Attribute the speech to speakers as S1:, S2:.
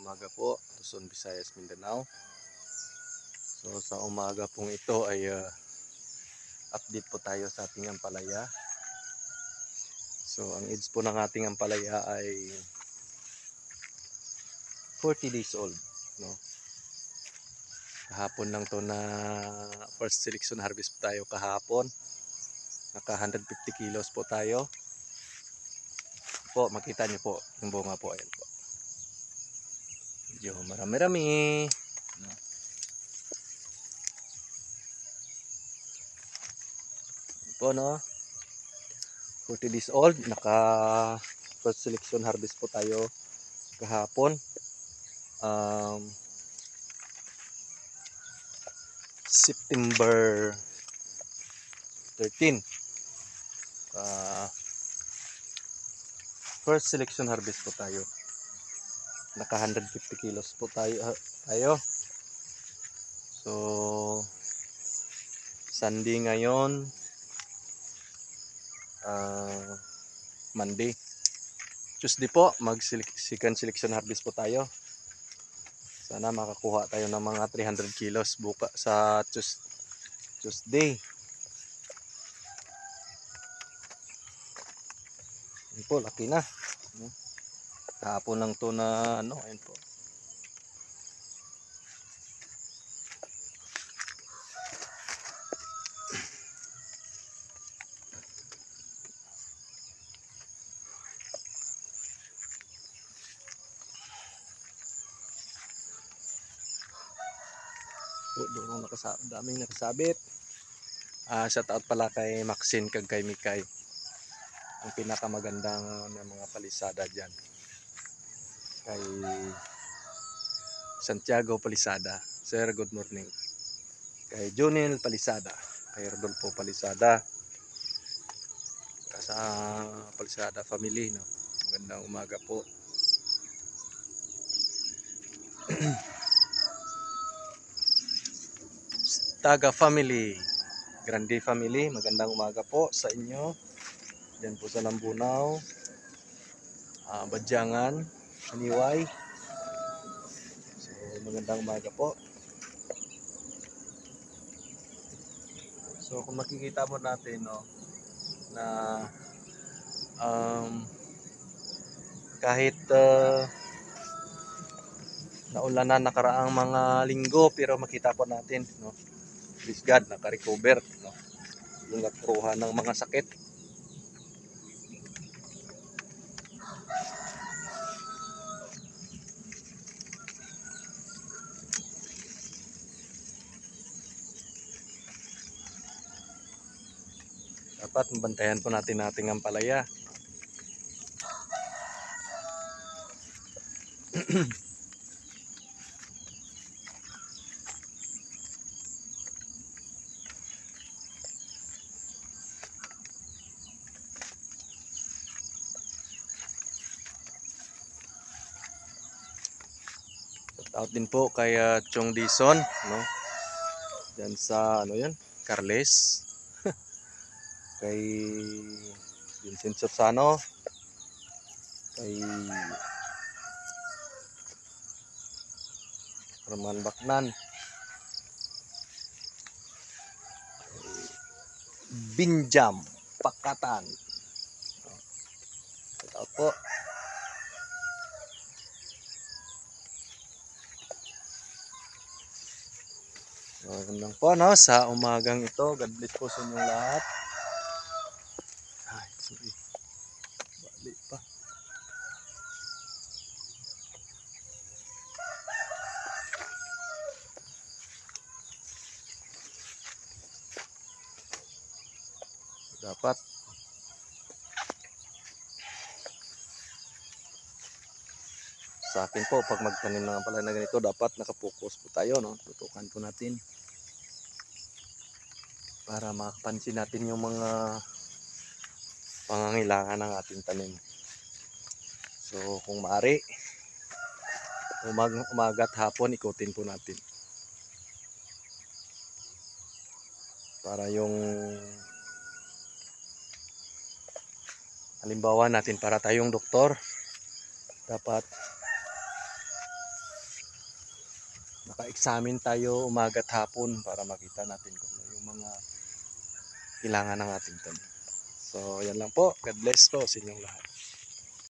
S1: umaga po, Luzon, Visayas, Mindanao. So sa umaga pong ito ay update po tayo sa ating ampalaya. So ang age po ng ating ampalaya ay 40 days old, no? Kahapon lang to na first selection harvest po tayo kahapon. Naka 150 kilos po tayo. Po, makita niyo po yung bunga po, ayan po. Medyo marami-rami, no? Po, no? 40 days old, naka first selection harvest po tayo kahapon. September 13. First selection harvest po tayo. Naka 150 kilos po tayo. So Sunday ngayon, Monday. Tuesday po, second selection harvest po tayo. Sana makakuha tayo ng mga 300 kilos buka sa Tuesday. Ayan po, laki na. Kahapon lang to na ano, ayan po. Doon daming nakasabit. Shout out pala kay Maxine kag kay Mikay. Ang pinakamagandang mga palisada dyan. Kay Santiago Palisada. Sir, good morning. Kay Junel Palisada. Kay Rodolfo Palisada. Sa Palisada family, no? Magandang umaga po. Taga family, Grande family, magandang umaga po sa inyo. Diyan po sa Lambunaw, Badyangan, Aniway. So magandang umaga po. So kung makikita mo natin, no, na kahit naulan na nakaraang mga linggo, pero makita po natin, no, please God, naka-recover, no, yung nakuha ng mga sakit. Dapat mabantayan po natin ating ampalaya. Out din po kay Chong Dison, no? Diyan sa ano 'yan, Carles. Kay Vincent Sosano, kay Roman Baknan, Binjam Pakatan. Ito po. Magandang po, no, sa umagang ito. God bless po sa inyong lahat. Ay, sorry. Bali pa. Dapat sa akin po, pag magtanim ng pala na ganito, dapat nakapokus po tayo, no? Tutukan po natin para makapansin natin yung mga pangangailangan ng ating tanim. So kung maaari, umaga at hapon, ikutin po natin para yung halimbawa natin, para tayong doktor, dapat naka-examine tayo umaga at hapon para makita natin kung ano yung mga kailangan ng ating tanim. So, yan lang po. God bless po sa inyong lahat.